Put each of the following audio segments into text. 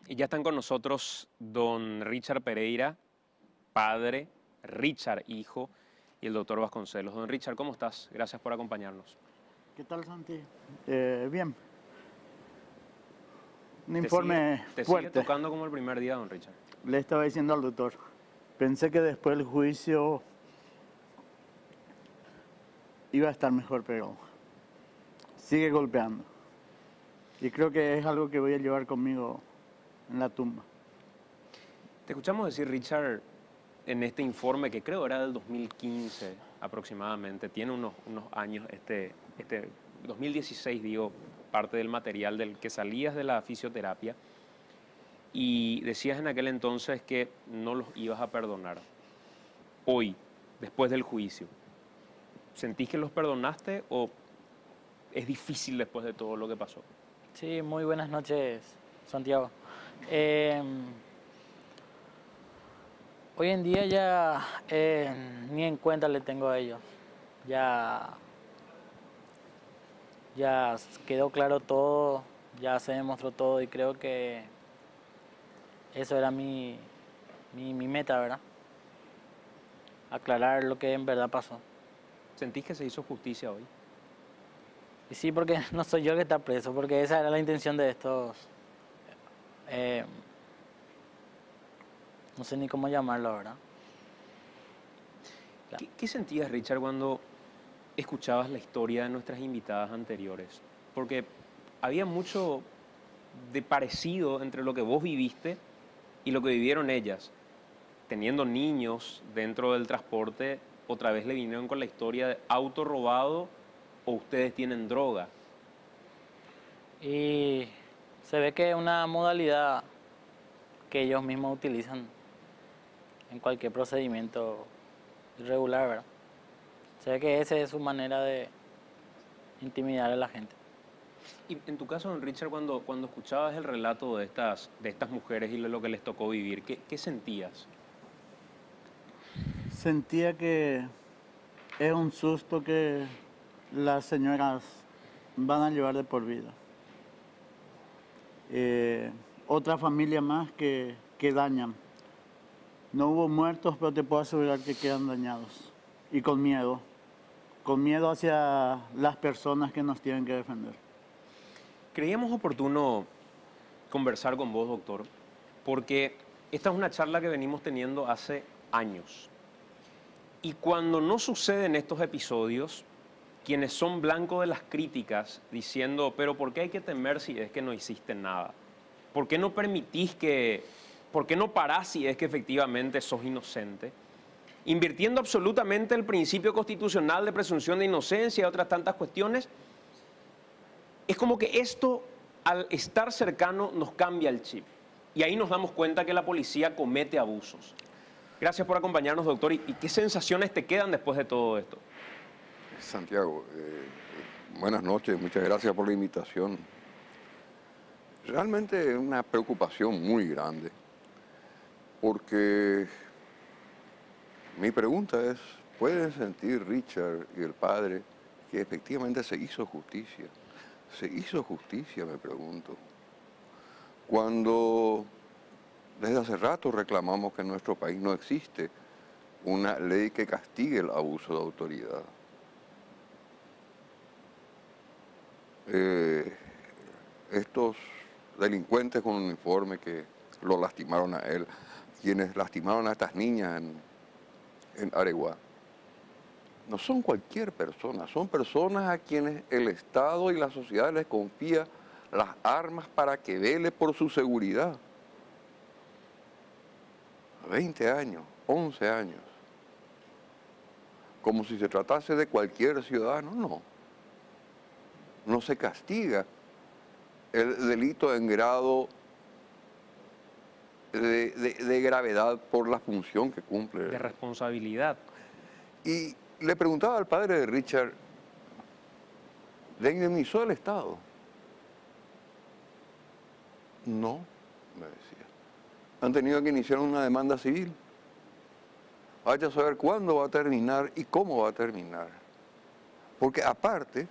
Y ya están con nosotros don Richard Pereira, padre, Richard, hijo, y el doctor Vasconcelos. Don Richard, ¿cómo estás? Gracias por acompañarnos. ¿Qué tal, Santi? Bien. Un ¿Te informe sigue fuerte. tocando como el primer día, don Richard? Le estaba diciendo al doctor. Pensé que después del juicio iba a estar mejor, pero sigue golpeando. Y creo que es algo que voy a llevar conmigo en la tumba. Te escuchamos decir, Richard, en este informe que creo era del 2015 aproximadamente, tiene unos años, 2016 digo, parte del material del que salías de la fisioterapia, y decías en aquel entonces que no los ibas a perdonar. Hoy, después del juicio, ¿sentís que los perdonaste o es difícil después de todo lo que pasó? Sí, muy buenas noches, Santiago. Hoy en día ya ni en cuenta le tengo a ellos. Ya quedó claro todo, ya se demostró todo y creo que eso era mi meta, ¿verdad? Aclarar lo que en verdad pasó. ¿Sentís que se hizo justicia hoy? Y sí, porque no soy yo el que está preso, porque esa era la intención de estos... no sé ni cómo llamarlo, ¿verdad? ¿Qué sentías, Richard, cuando escuchabas la historia de nuestras invitadas anteriores? Porque había mucho de parecido entre lo que vos viviste y lo que vivieron ellas. Teniendo niños dentro del transporte, otra vez le vinieron con la historia de auto robado o ustedes tienen droga. Y se ve que es una modalidad que ellos mismos utilizan en cualquier procedimiento irregular, ¿verdad? Se ve que esa es su manera de intimidar a la gente. Y en tu caso, don Richard, cuando escuchabas el relato de estas mujeres y lo que les tocó vivir, ¿qué sentías? Sentía que es un susto que las señoras van a llevar de por vida. Otra familia más que dañan. No hubo muertos, pero te puedo asegurar que quedan dañados. Y con miedo hacia las personas que nos tienen que defender. Creíamos oportuno conversar con vos, doctor, porque esta es una charla que venimos teniendo hace años. Y cuando no suceden estos episodios, quienes son blanco de las críticas diciendo, pero ¿por qué hay que temer si es que no hiciste nada? ¿Por qué no permitís por qué no parás si es que efectivamente sos inocente? Invirtiendo absolutamente el principio constitucional de presunción de inocencia y otras tantas cuestiones, es como que esto, al estar cercano, nos cambia el chip. Y ahí nos damos cuenta que la policía comete abusos. Gracias por acompañarnos, doctor. ¿Y qué sensaciones te quedan después de todo esto? Santiago, buenas noches, muchas gracias por la invitación. Realmente es una preocupación muy grande, porque mi pregunta es, ¿pueden sentir Richard y el padre que efectivamente se hizo justicia? ¿Se hizo justicia, me pregunto? Cuando desde hace rato reclamamos que en nuestro país no existe una ley que castigue el abuso de autoridad. Estos delincuentes con uniforme que lo lastimaron a él, quienes lastimaron a estas niñas en Areguá, no son cualquier persona, son personas a quienes el Estado y la sociedad les confía las armas para que vele por su seguridad. 20 años, 11 años, como si se tratase de cualquier ciudadano, no. No se castiga el delito en grado de gravedad por la función que cumple. De responsabilidad. Y le preguntaba al padre de Richard, ¿le indemnizó el Estado? No, me decía. Han tenido que iniciar una demanda civil. Vaya a saber cuándo va a terminar y cómo va a terminar. Porque aparte,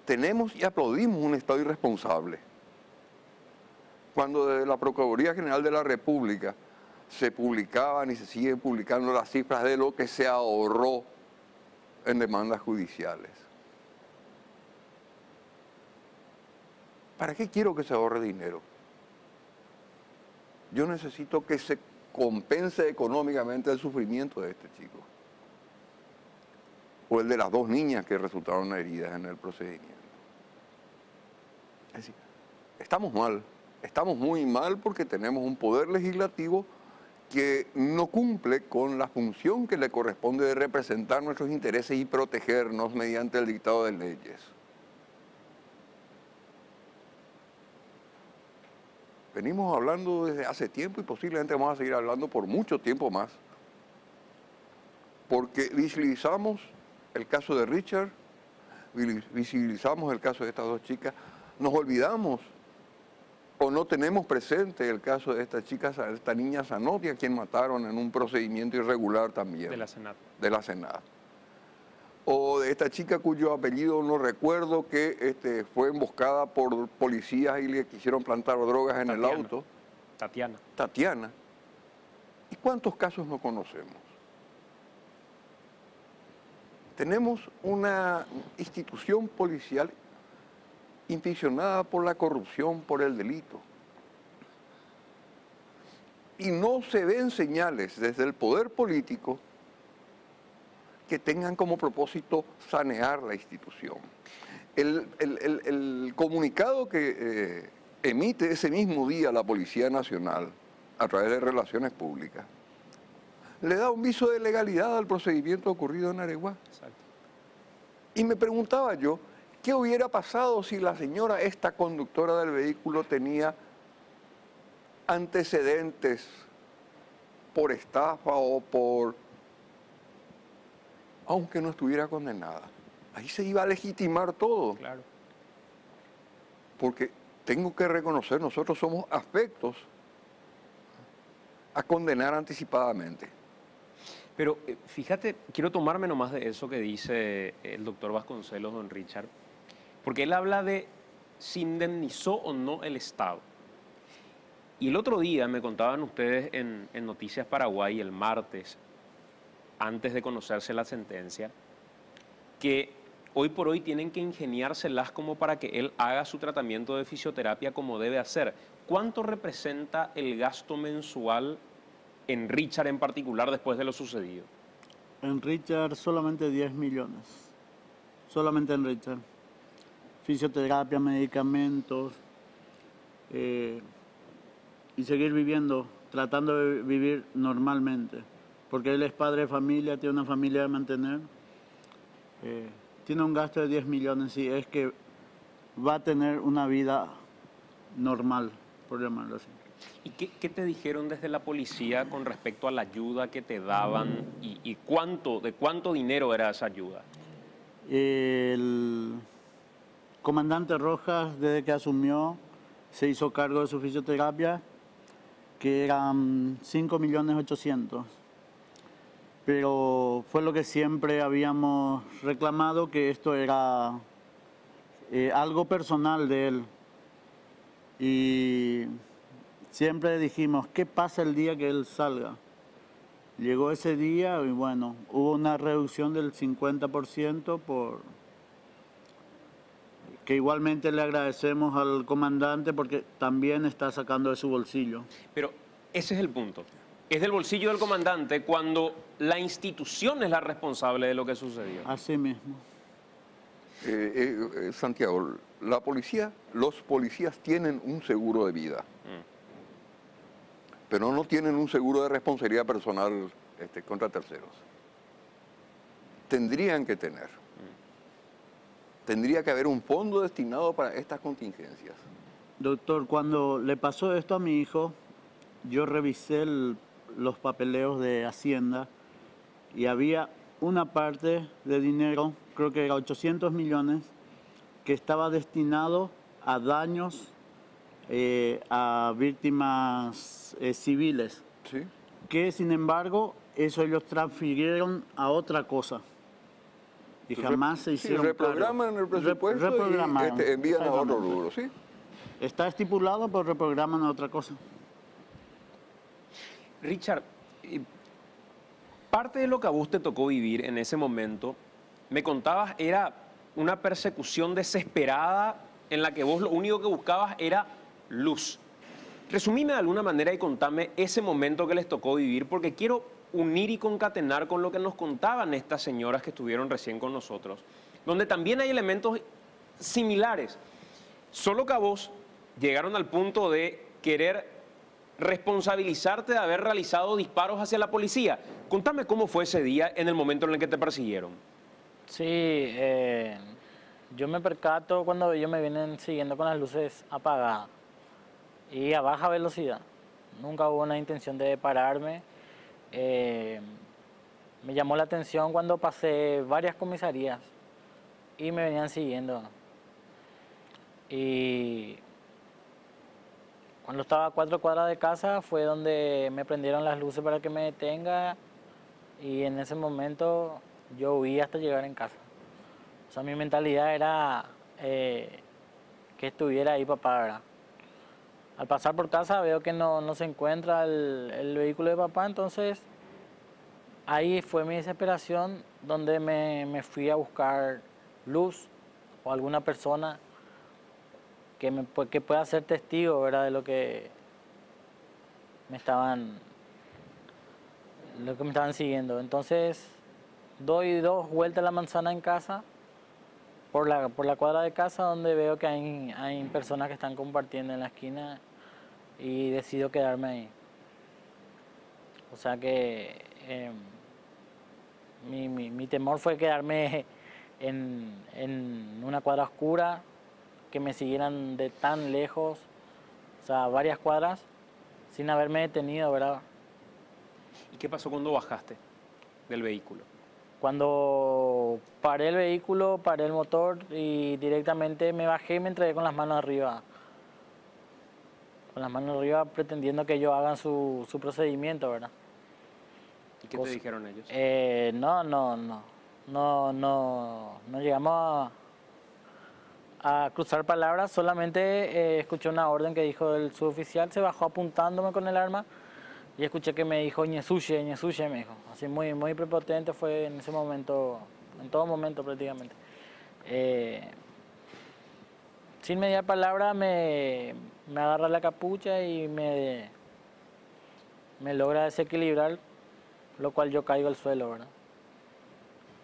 tenemos y aplaudimos un Estado irresponsable. cuando desde la Procuraduría General de la República se publicaban y se siguen publicando las cifras de lo que se ahorró en demandas judiciales. ¿Para qué quiero que se ahorre dinero? Yo necesito que se compense económicamente el sufrimiento de este chico. O el de las dos niñas que resultaron heridas en el procedimiento. Es decir, estamos muy mal porque tenemos un poder legislativo que no cumple con la función que le corresponde de representar nuestros intereses y protegernos mediante el dictado de leyes. Venimos hablando desde hace tiempo y posiblemente vamos a seguir hablando por mucho tiempo más, porque visibilizamos el caso de Richard, visibilizamos el caso de estas dos chicas, nos olvidamos o no tenemos presente el caso de esta chica, esta niña Zanotti, a quien mataron en un procedimiento irregular también. De la Senat. De la Senat. O de esta chica cuyo apellido no recuerdo, que fue emboscada por policías y le quisieron plantar drogas en el auto. Tatiana. ¿Y cuántos casos no conocemos? Tenemos una institución policial inficionada por la corrupción, por el delito. Y no se ven señales desde el poder político que tengan como propósito sanear la institución. El comunicado que emite ese mismo día la Policía Nacional a través de Relaciones Públicas le da un viso de legalidad al procedimiento ocurrido en Areguá. Exacto. Y me preguntaba yo, ¿qué hubiera pasado si la señora, esta conductora del vehículo, tenía antecedentes por estafa o por... aunque no estuviera condenada? Ahí se iba a legitimar todo. Claro. Porque tengo que reconocer, nosotros somos afectos a condenar anticipadamente. Pero fíjate, quiero tomarme nomás de eso que dice el doctor Vasconcelos, don Richard, porque él habla de si indemnizó o no el Estado. Y el otro día me contaban ustedes en Noticias Paraguay, el martes, antes de conocerse la sentencia, que hoy por hoy tienen que ingeniárselas como para que él haga su tratamiento de fisioterapia como debe hacer. ¿Cuánto representa el gasto mensual en Richard en particular después de lo sucedido? En Richard solamente 10 millones. Solamente en Richard. Fisioterapia, medicamentos y seguir viviendo, tratando de vivir normalmente. Porque él es padre de familia, tiene una familia de mantener. Tiene un gasto de 10 millones y es que va a tener una vida normal, por llamarlo así. ¿Y qué te dijeron desde la policía con respecto a la ayuda que te daban y de cuánto dinero era esa ayuda? El comandante Rojas, desde que asumió, se hizo cargo de su fisioterapia, que eran 5.800.000. Pero fue lo que siempre habíamos reclamado, que esto era algo personal de él. Y siempre dijimos, ¿qué pasa el día que él salga? Llegó ese día y bueno, hubo una reducción del 50% que igualmente le agradecemos al comandante porque también está sacando de su bolsillo. Pero ese es el punto. Es del bolsillo del comandante cuando la institución es la responsable de lo que sucedió. Así mismo. Santiago, los policías tienen un seguro de vida, pero no tienen un seguro de responsabilidad personal contra terceros. Tendrían que tener. Tendría que haber un fondo destinado para estas contingencias. Doctor, cuando le pasó esto a mi hijo, yo revisé los papeleos de Hacienda y había una parte de dinero, creo que era 800 millones, que estaba destinado a daños a víctimas civiles. ¿Sí? Que sin embargo, eso ellos transfirieron a otra cosa. Y jamás se hicieron reprograman cargo. el presupuesto Reprogramaron. y envían a otro rubro, ¿sí? Está estipulado, pero reprograman a otra cosa. Richard, parte de lo que a vos te tocó vivir en ese momento, me contabas, era una persecución desesperada en la que vos lo único que buscabas era luz. Resumime de alguna manera y contame ese momento que les tocó vivir, porque quiero unir y concatenar con lo que nos contaban estas señoras que estuvieron recién con nosotros, donde también hay elementos similares, solo que a vos llegaron al punto de querer responsabilizarte de haber realizado disparos hacia la policía. Contame cómo fue ese día en el momento en el que te persiguieron. Sí, yo me percato cuando ellos me vienen siguiendo con las luces apagadas y a baja velocidad. Nunca hubo una intención de pararme. Me llamó la atención cuando pasé varias comisarías y me venían siguiendo. Y cuando estaba a 4 cuadras de casa fue donde me prendieron las luces para que me detenga y en ese momento yo huí hasta llegar en casa. O sea, mi mentalidad era que estuviera ahí papá, ¿verdad? Al pasar por casa veo que no se encuentra el vehículo de papá, entonces ahí fue mi desesperación donde me fui a buscar luz o alguna persona que pueda ser testigo, ¿verdad? De lo que me estaban siguiendo. Entonces doy 2 vueltas a la manzana en casa, por la cuadra de casa, donde veo que hay personas que están compartiendo en la esquina y decido quedarme ahí. O sea que mi temor fue quedarme en una cuadra oscura, que me siguieran de tan lejos, o sea, varias cuadras, sin haberme detenido, ¿verdad? ¿Y qué pasó cuando bajaste del vehículo? Cuando paré el vehículo, paré el motor y directamente me bajé y me entregué con las manos arriba. Con las manos arriba pretendiendo que ellos hagan su procedimiento, ¿verdad? ¿Y qué te dijeron ellos? No llegamos a cruzar palabras, solamente escuché una orden que dijo el suboficial, se bajó apuntándome con el arma y escuché que me dijo ñesuche, ñesuche, me dijo. Así muy prepotente fue en ese momento, en todo momento prácticamente. Sin media palabra me agarra la capucha y me logra desequilibrar, lo cual yo caigo al suelo, ¿verdad?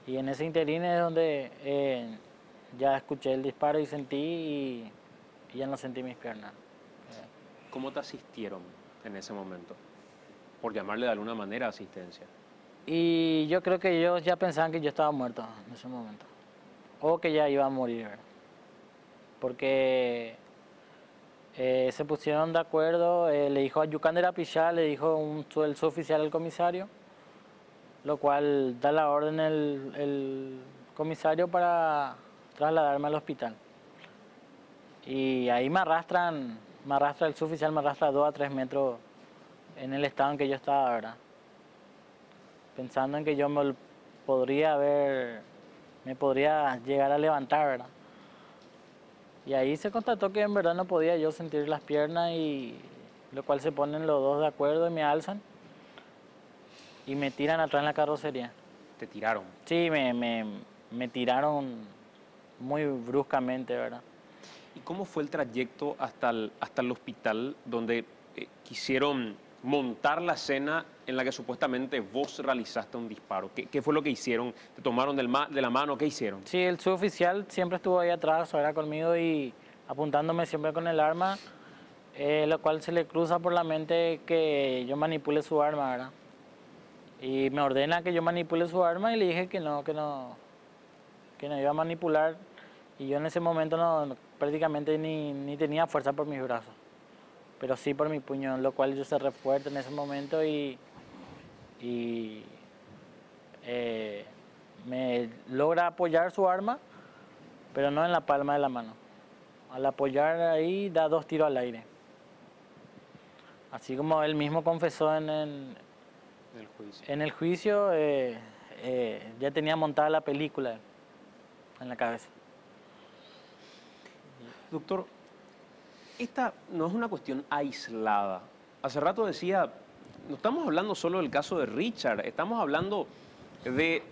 Y en ese interín es donde ya escuché el disparo y sentí y ya no sentí mis piernas. ¿Cómo te asistieron en ese momento? Por llamarle de alguna manera asistencia. Y yo creo que ellos ya pensaban que yo estaba muerto en ese momento. O que ya iba a morir, ¿verdad? Porque se pusieron de acuerdo, le dijo a Yucander Apillá, le dijo el suboficial al comisario, lo cual da la orden el comisario para trasladarme al hospital. Y ahí me arrastra el suboficial, me arrastra 2 a 3 metros en el estado en que yo estaba, ¿verdad? Pensando en que yo me podría llegar a levantar, ¿verdad? Y ahí se constató que en verdad no podía yo sentir las piernas, y lo cual se ponen los dos de acuerdo y me alzan y me tiran atrás en la carrocería. ¿Te tiraron? Sí, me tiraron muy bruscamente, ¿verdad? ¿Y cómo fue el trayecto hasta el hospital donde quisieron montar la escena en la que supuestamente vos realizaste un disparo? ¿Qué fue lo que hicieron? ¿Te tomaron de la mano? ¿Qué hicieron? Sí, el suboficial siempre estuvo ahí atrás, era conmigo y apuntándome siempre con el arma, lo cual se le cruza por la mente que yo manipule su arma, ¿verdad? Y me ordena que yo manipule su arma y le dije que no iba a manipular, y yo en ese momento prácticamente ni tenía fuerza por mis brazos, pero sí por mi puño, lo cual yo cerré fuerte en ese momento y me logra apoyar su arma, pero no en la palma de la mano. Al apoyar ahí da 2 tiros al aire. Así como él mismo confesó en el juicio, ya tenía montada la película en la cabeza. Doctor, esta no es una cuestión aislada. Hace rato decía, no estamos hablando solo del caso de Richard, estamos hablando de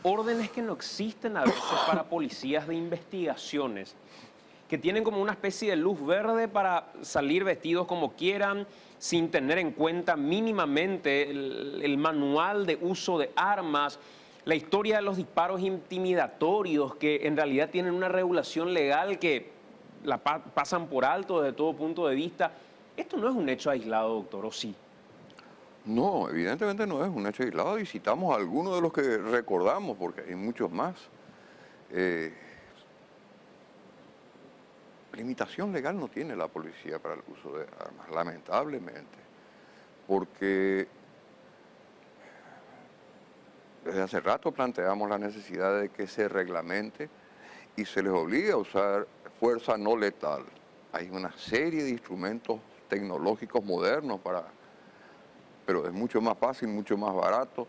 órdenes que no existen a veces para policías de investigaciones, que tienen como una especie de luz verde para salir vestidos como quieran, sin tener en cuenta mínimamente el manual de uso de armas, la historia de los disparos intimidatorios, que en realidad tienen una regulación legal que la pasan por alto desde todo punto de vista. Esto no es un hecho aislado, doctor, ¿o sí? No, evidentemente no es un hecho aislado y citamos algunos de los que recordamos, porque hay muchos más. Limitación legal no tiene la policía para el uso de armas, lamentablemente, porque desde hace rato planteamos la necesidad de que se reglamente y se les obligue a usar fuerza no letal. Hay una serie de instrumentos tecnológicos modernos pero es mucho más fácil, mucho más barato,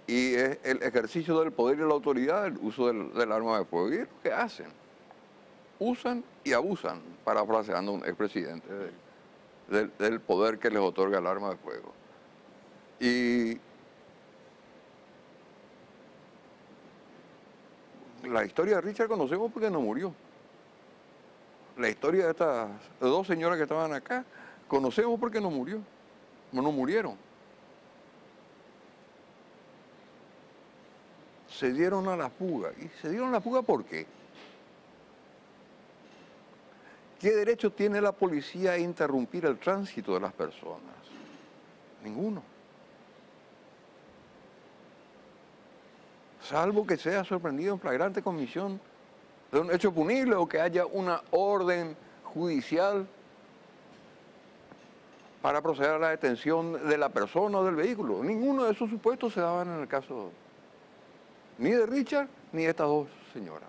y es el ejercicio del poder y la autoridad el uso del arma de fuego. Y es lo que hacen. Usan y abusan, parafraseando a un expresidente, del poder que les otorga el arma de fuego. Y la historia de Richard conocemos porque no murió. La historia de estas dos señoras que estaban acá, conocemos porque no murió, no murieron. Se dieron a la fuga. ¿Y se dieron a la fuga por qué? ¿Qué derecho tiene la policía a interrumpir el tránsito de las personas? Ninguno. Salvo que sea sorprendido en flagrante comisión de un hecho punible o que haya una orden judicial para proceder a la detención de la persona o del vehículo. Ninguno de esos supuestos se daban en el caso ni de Richard ni de estas dos señoras.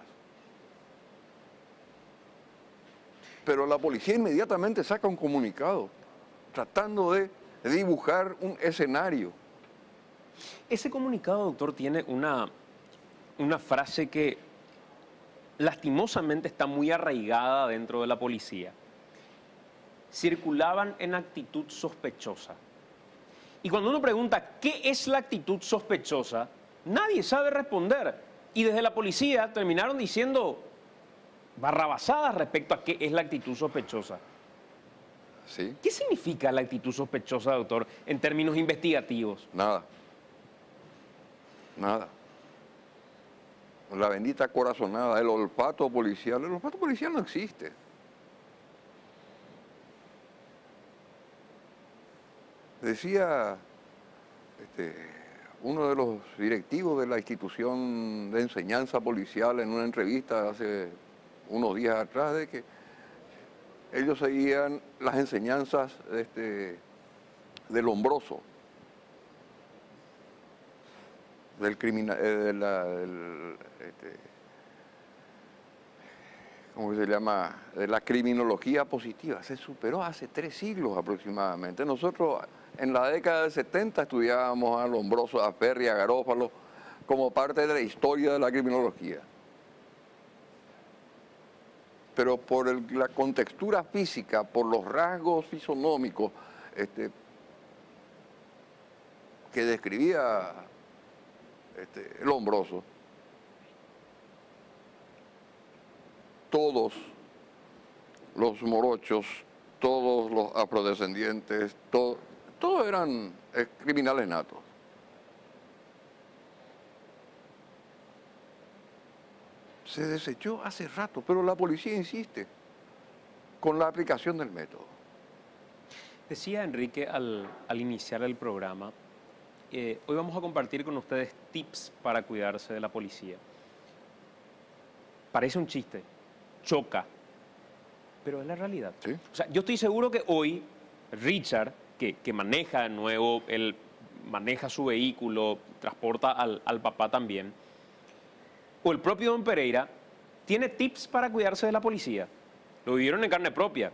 Pero la policía inmediatamente saca un comunicado tratando de dibujar un escenario. Ese comunicado, doctor, tiene una frase que lastimosamente está muy arraigada dentro de la policía. Circulaban en actitud sospechosa. Y cuando uno pregunta qué es la actitud sospechosa, nadie sabe responder. Y desde la policía terminaron diciendo barrabasadas respecto a qué es la actitud sospechosa. ¿Sí? ¿Qué significa la actitud sospechosa, doctor, en términos investigativos? Nada. Nada. La bendita corazonada, el olfato policial no existe. Decía uno de los directivos de la institución de enseñanza policial en una entrevista hace unos días atrás de que ellos seguían las enseñanzas del Lombroso, del ¿cómo se llama? De la criminología positiva. Se superó hace 3 siglos aproximadamente. Nosotros en la década del 70 estudiábamos a Lombroso, a Ferri, a Garófalo, como parte de la historia de la criminología. Pero por la contextura física, por los rasgos fisonómicos que describía Lombroso, todos los morochos, todos los afrodescendientes, todos eran criminales natos. Se desechó hace rato, pero la policía insiste con la aplicación del método. Decía Enrique al iniciar el programa, hoy vamos a compartir con ustedes tips para cuidarse de la policía. Parece un chiste, choca, pero es la realidad. ¿Sí? O sea, yo estoy seguro que hoy Richard, que maneja de nuevo, él maneja su vehículo, transporta al papá también, o el propio don Pereira, tiene tips para cuidarse de la policía. Lo vivieron en carne propia.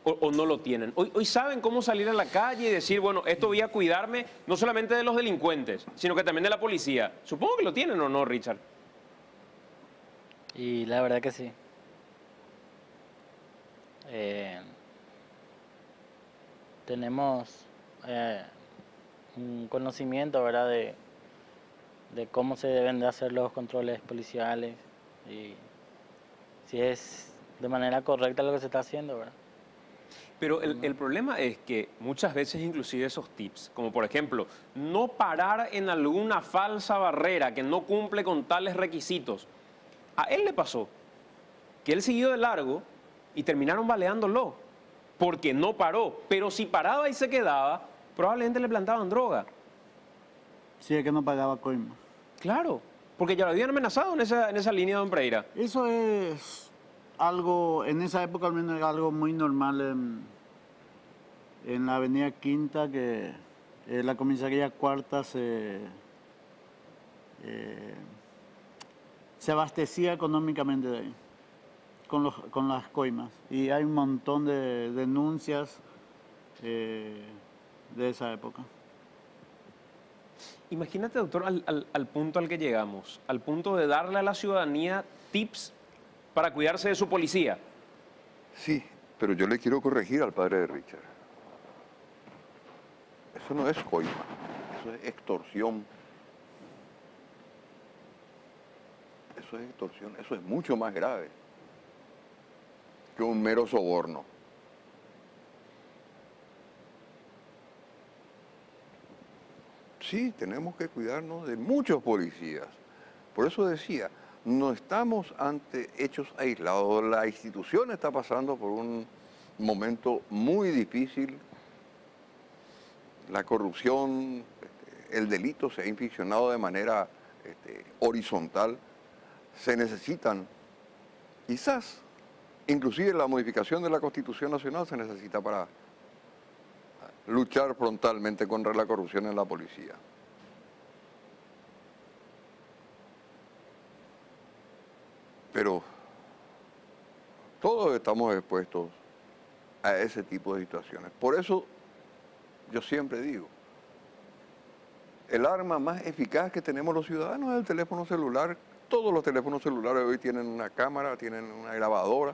O no lo tienen. Hoy saben cómo salir a la calle y decir, bueno, esto voy a cuidarme no solamente de los delincuentes, sino que también de la policía. Supongo que lo tienen o no, Richard. Y la verdad que sí. tenemos un conocimiento, ¿verdad?, de cómo se deben de hacer los controles policiales y si es de manera correcta lo que se está haciendo, ¿verdad? Pero el problema es que muchas veces inclusive esos tips, como por ejemplo, no parar en alguna falsa barrera que no cumple con tales requisitos, a él le pasó que él siguió de largo y terminaron baleándolo porque no paró. Pero si paraba y se quedaba, probablemente le plantaban droga. Si es que no pagaba coima. Claro, porque ya lo habían amenazado en esa línea, don Pereira. Eso es algo, en esa época al menos era algo muy normal en la avenida Quinta, que la comisaría Cuarta se abastecía económicamente de ahí, con las coimas. Y hay un montón de denuncias de esa época. Imagínate, doctor, al punto al que llegamos, al punto de darle a la ciudadanía tips para cuidarse de su policía. Sí, pero yo le quiero corregir al padre de Richard. Eso no es coima, eso es extorsión. Eso es extorsión, eso es mucho más grave que un mero soborno. Sí, tenemos que cuidarnos de muchos policías. Por eso decía, no estamos ante hechos aislados. La institución está pasando por un momento muy difícil. La corrupción, el delito se ha inficionado de manera horizontal. Se necesitan, quizás, inclusive la modificación de la Constitución Nacional se necesita para luchar frontalmente contra la corrupción en la policía. Pero todos estamos expuestos a ese tipo de situaciones. Por eso yo siempre digo, el arma más eficaz que tenemos los ciudadanos es el teléfono celular. Todos los teléfonos celulares hoy tienen una cámara, tienen una grabadora.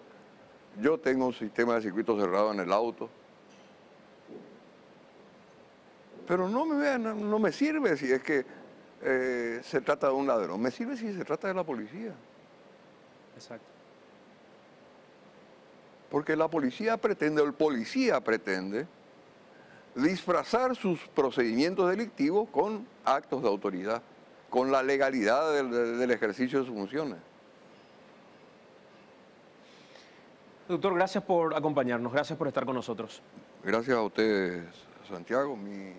Yo tengo un sistema de circuito cerrado en el auto. Pero no me sirve si es que se trata de un ladrón. Me sirve si se trata de la policía. Exacto. Porque la policía pretende, o el policía pretende, disfrazar sus procedimientos delictivos con actos de autoridad, con la legalidad del ejercicio de sus funciones. Doctor, gracias por acompañarnos, gracias por estar con nosotros. Gracias a ustedes, Santiago, mi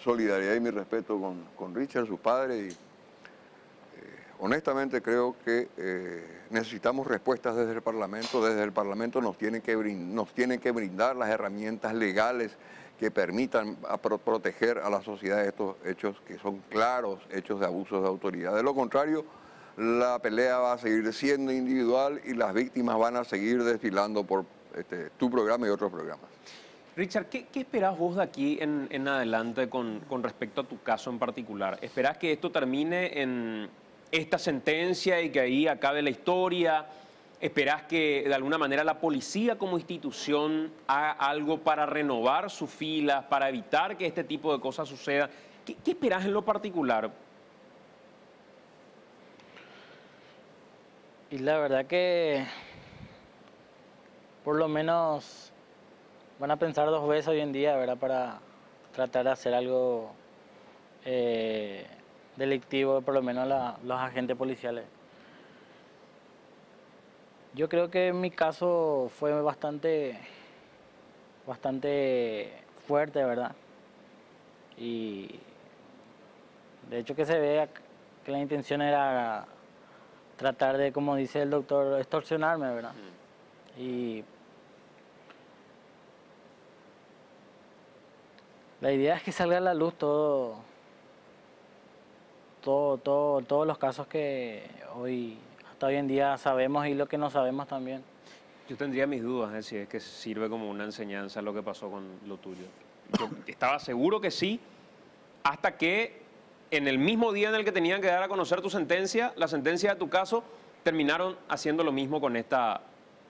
solidaridad y mi respeto con Richard, su padre. Y, honestamente creo que necesitamos respuestas desde el Parlamento. Desde el Parlamento nos tienen que brindar las herramientas legales que permitan proteger a la sociedad de estos hechos que son claros hechos de abusos de autoridad. De lo contrario, la pelea va a seguir siendo individual y las víctimas van a seguir desfilando por tu programa y otros programas. Richard, ¿qué esperás vos de aquí en adelante con respecto a tu caso en particular? ¿Esperás que esto termine en esta sentencia y que ahí acabe la historia? ¿Esperás que de alguna manera la policía como institución haga algo para renovar sus filas, para evitar que este tipo de cosas sucedan? ¿Qué esperás en lo particular? Y la verdad que por lo menos van a pensar dos veces hoy en día, ¿verdad?, para tratar de hacer algo delictivo, por lo menos los agentes policiales. Yo creo que en mi caso fue bastante fuerte, ¿verdad? Y de hecho que se ve que la intención era tratar de, como dice el doctor, extorsionarme, ¿verdad? Y la idea es que salga a la luz todos los casos que hasta hoy en día sabemos y lo que no sabemos también. Yo tendría mis dudas, si es que sirve como una enseñanza lo que pasó con lo tuyo. Yo estaba seguro que sí, hasta que en el mismo día en el que tenían que dar a conocer tu sentencia, la sentencia de tu caso, terminaron haciendo lo mismo con esta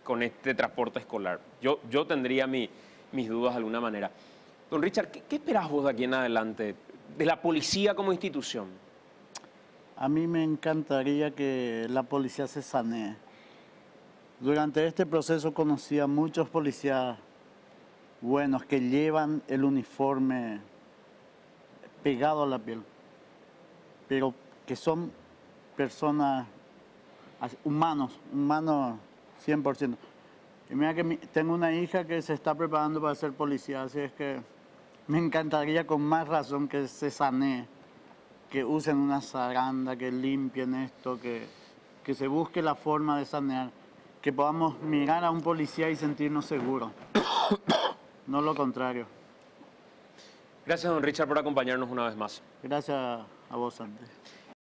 con este transporte escolar. Yo tendría mis dudas de alguna manera. Don Richard, ¿qué esperás vos de aquí en adelante, de la policía como institución? A mí me encantaría que la policía se sanee. Durante este proceso conocí a muchos policías buenos que llevan el uniforme pegado a la piel, pero que son personas humanos 100%. Y mira que tengo una hija que se está preparando para ser policía, así es que me encantaría con más razón que se sanee, que usen una zaranda, que limpien esto, que se busque la forma de sanear, que podamos mirar a un policía y sentirnos seguros, no lo contrario. Gracias, don Richard, por acompañarnos una vez más. Gracias a vos, Andrés.